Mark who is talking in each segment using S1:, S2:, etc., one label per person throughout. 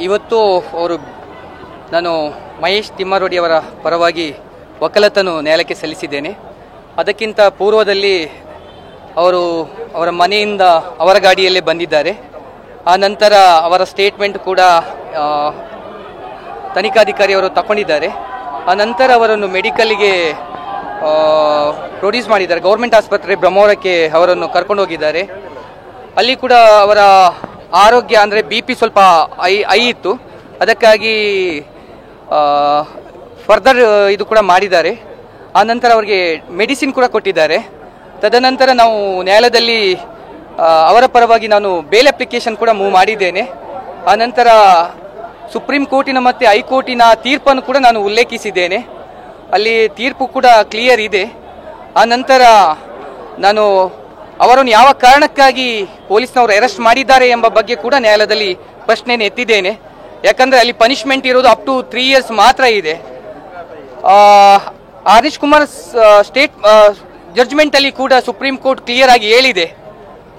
S1: ಇವತ್ತು ನಾನು ಮಹೇಶ್ ತಿಮ್ಮಾರೋಡಿಯವರ ಪರವಾಗಿ ವಕಾಲತನ್ನು ನ್ಯಾಯಾಲಯಕ್ಕೆ ಸಲ್ಲಿಸಿದ್ದೇನೆ. ಅದಕ್ಕಿಂತ ಪೂರ್ವದಲ್ಲಿ ಅವರ ಮನೆಯಿಂದ ಅವರ ಗಾಡಿಯಲ್ಲೇ ಬಂದಿದ್ದಾರೆ. ಆ ನಂತರ ಅವರ ಸ್ಟೇಟ್ಮೆಂಟ್ ಕೂಡ ತನಿಖಾಧಿಕಾರಿಯವರು ತಗೊಂಡಿದ್ದಾರೆ. ಆ ನಂತರ ಅವರನ್ನು ಮೆಡಿಕಲ್ಗೆ ಪ್ರೊಡ್ಯೂಸ್ ಮಾಡಿದ್ದಾರೆ. ಗೌರ್ಮೆಂಟ್ ಆಸ್ಪತ್ರೆ ಬ್ರಹ್ಮಾವರಕ್ಕೆ ಅವರನ್ನು ಕರ್ಕೊಂಡು ಹೋಗಿದ್ದಾರೆ. ಅಲ್ಲಿ ಕೂಡ ಅವರ ಆರೋಗ್ಯ ಅಂದರೆ BP ಸ್ವಲ್ಪ ಐ ಇತ್ತು. ಅದಕ್ಕಾಗಿ ಫರ್ದರ್ ಇದು ಕೂಡ ಮಾಡಿದ್ದಾರೆ. ಆ ನಂತರ ಅವರಿಗೆ ಮೆಡಿಸಿನ್ ಕೂಡ ಕೊಟ್ಟಿದ್ದಾರೆ. ತದನಂತರ ನಾವು ನ್ಯಾಯಾಲಯದಲ್ಲಿ ಅವರ ಪರವಾಗಿ ನಾನು ಬೇಲ್ ಅಪ್ಲಿಕೇಶನ್ ಕೂಡ ಮೂವ್ ಮಾಡಿದ್ದೇನೆ. ಆ ನಂತರ ಸುಪ್ರೀಂ ಕೋರ್ಟಿನ ಮತ್ತು ಹೈಕೋರ್ಟಿನ ತೀರ್ಪನ್ನು ಕೂಡ ನಾನು ಉಲ್ಲೇಖಿಸಿದ್ದೇನೆ. ಅಲ್ಲಿ ತೀರ್ಪು ಕೂಡ ಕ್ಲಿಯರ್ ಇದೆ. ಆ ನಂತರ ನಾನು ಅವರನ್ನು ಯಾವ ಕಾರಣಕ್ಕಾಗಿ ಪೊಲೀಸ್ನವರು ಅರೆಸ್ಟ್ ಮಾಡಿದ್ದಾರೆ ಎಂಬ ಬಗ್ಗೆ ಕೂಡ ನ್ಯಾಯಾಲಯದಲ್ಲಿ ಪ್ರಶ್ನೆಯನ್ನು ಎತ್ತಿದ್ದೇನೆ. ಯಾಕಂದರೆ ಅಲ್ಲಿ ಪನಿಷ್ಮೆಂಟ್ ಇರೋದು ಅಪ್ ಟು 3 years ಮಾತ್ರ ಇದೆ. ಹರೀಶ್ ಕುಮಾರ್ ಸ್ಟೇಟ್ ಜಡ್ಜ್ಮೆಂಟಲ್ಲಿ ಕೂಡ ಸುಪ್ರೀಂ ಕೋರ್ಟ್ ಕ್ಲಿಯರ್ ಆಗಿ ಹೇಳಿದೆ,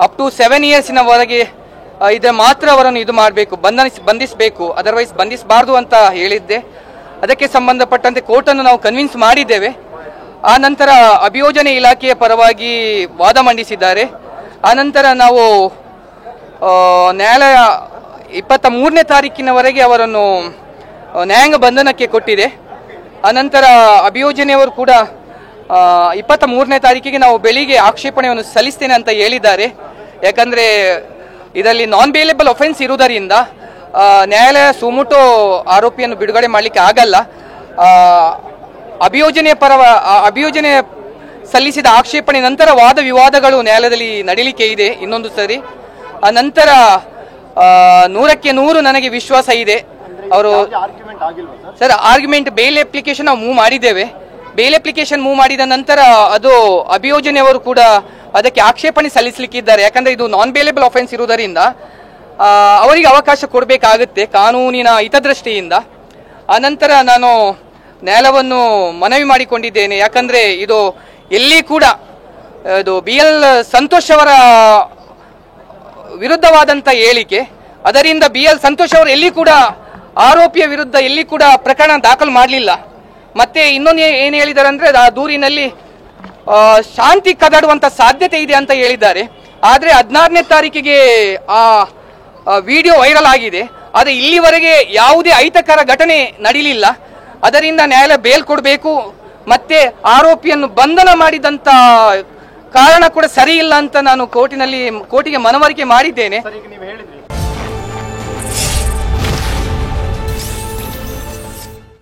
S1: ಅಪ್ ಟು 7 yearsವರೆಗೆ ಇದರ ಮಾತ್ರ ಅವರನ್ನು ಇದು ಮಾಡಬೇಕು, ಬಂಧಿಸಬೇಕು, ಅದರ್ವೈಸ್ ಬಂಧಿಸಬಾರ್ದು ಅಂತ ಹೇಳಿದ್ದೆ. ಅದಕ್ಕೆ ಸಂಬಂಧಪಟ್ಟಂತೆ ಕೋರ್ಟನ್ನು ನಾವು ಕನ್ವಿನ್ಸ್ ಮಾಡಿದ್ದೇವೆ. ಆ ನಂತರ ಅಭಿಯೋಜನೆ ಇಲಾಖೆಯ ಪರವಾಗಿ ವಾದ ಮಂಡಿಸಿದ್ದಾರೆ. ಆ ನಂತರ ನಾವು ನ್ಯಾಯಾಲಯ 23ನೇ ತಾರೀಕಿನವರೆಗೆ ಅವರನ್ನು ನ್ಯಾಯಾಂಗ ಬಂಧನಕ್ಕೆ ಕೊಟ್ಟಿದೆ. ಅನಂತರ ಅಭಿಯೋಜನೆಯವರು ಕೂಡ 23ನೇ ತಾರೀಕಿಗೆ ನಾವು ಬೆಳಿಗ್ಗೆ ಆಕ್ಷೇಪಣೆಯನ್ನು ಸಲ್ಲಿಸ್ತೇನೆ ಅಂತ ಹೇಳಿದ್ದಾರೆ. ಯಾಕಂದರೆ ಇದರಲ್ಲಿ ನಾನ್ ಬೇಲೇಬಲ್ ಒಫೆನ್ಸ್ ಇರುವುದರಿಂದ ನ್ಯಾಯಾಲಯ ಸುಮೋಟೋ ಆರೋಪಿಯನ್ನು ಬಿಡುಗಡೆ ಮಾಡಲಿಕ್ಕೆ ಆಗಲ್ಲ. ಅಭಿಯೋಜನೆ ಸಲ್ಲಿಸಿದ ಆಕ್ಷೇಪಣೆ ನಂತರ ವಾದ ವಿವಾದಗಳು ನ್ಯಾಯಾಲಯದಲ್ಲಿ ನಡೀಲಿಕ್ಕೆ ಇದೆ ಇನ್ನೊಂದು ಸರಿ. ಆ ನಂತರ 100ಕ್ಕೆ 100 ನನಗೆ ವಿಶ್ವಾಸ ಇದೆ. ಅವರು ಸರ್ ಆರ್ಗ್ಯುಮೆಂಟ್ ಬೇಲ್ ಅಪ್ಲಿಕೇಶನ್ ನಾವು ಮೂವ್ ಮಾಡಿದ್ದೇವೆ. ಬೇಲ್ ಅಪ್ಲಿಕೇಶನ್ ಮೂವ್ ಮಾಡಿದ ನಂತರ ಅದು ಅಭಿಯೋಜನೆಯವರು ಕೂಡ ಅದಕ್ಕೆ ಆಕ್ಷೇಪಣೆ ಸಲ್ಲಿಸಲಿಕ್ಕಿದ್ದಾರೆ. ಯಾಕಂದರೆ ಇದು ನಾನ್ ಬೇಲೇಬಲ್ ಆಫೆನ್ಸ್ ಇರುವುದರಿಂದ ಅವರಿಗೆ ಅವಕಾಶ ಕೊಡಬೇಕಾಗುತ್ತೆ ಕಾನೂನಿನ ಹಿತದೃಷ್ಟಿಯಿಂದ. ಆನಂತರ ನಾನು ನ್ಯಾಯಾಲಯವನ್ನು ಮನವಿ ಮಾಡಿಕೊಂಡಿದ್ದೇನೆ. ಯಾಕಂದರೆ ಇದು ಎಲ್ಲಿ ಕೂಡ ಇದು BL ಸಂತೋಷ್ ಅವರ ವಿರುದ್ಧವಾದಂಥ ಹೇಳಿಕೆ, ಅದರಿಂದ BL ಸಂತೋಷ್ ಅವರು ಎಲ್ಲಿ ಕೂಡ ಆರೋಪಿಯ ವಿರುದ್ಧ ಎಲ್ಲಿ ಕೂಡ ಪ್ರಕರಣ ದಾಖಲು ಮಾಡಲಿಲ್ಲ. ಮತ್ತೆ ಇನ್ನೊಂದು ಏನು ಹೇಳಿದ್ದಾರೆ ಅಂದರೆ ಆ ದೂರಿನಲ್ಲಿ ಶಾಂತಿ ಕದಡುವಂಥ ಸಾಧ್ಯತೆ ಇದೆ ಅಂತ ಹೇಳಿದ್ದಾರೆ. ಆದರೆ 16ನೇ ತಾರೀಕಿಗೆ ಆ ವಿಡಿಯೋ ವೈರಲ್ ಆಗಿದೆ. ಆದರೆ ಇಲ್ಲಿವರೆಗೆ ಯಾವುದೇ ಅಹಿತಕರ ಘಟನೆ ನಡೀಲಿಲ್ಲ. ಅದರಿಂದ ನ್ಯಾಯಾಲಯ ಬೇಲ್ ಕೊಡಬೇಕು, ಮತ್ತೆ ಆರೋಪಿಯನ್ನು ಬಂಧನ ಮಾಡಿದಂಥ ಕಾರಣ ಕೂಡ ಸರಿ ಇಲ್ಲ ಅಂತ ನಾನು ಕೋರ್ಟಿಗೆ ಮನವರಿಕೆ ಮಾಡಿದ್ದೇನೆ.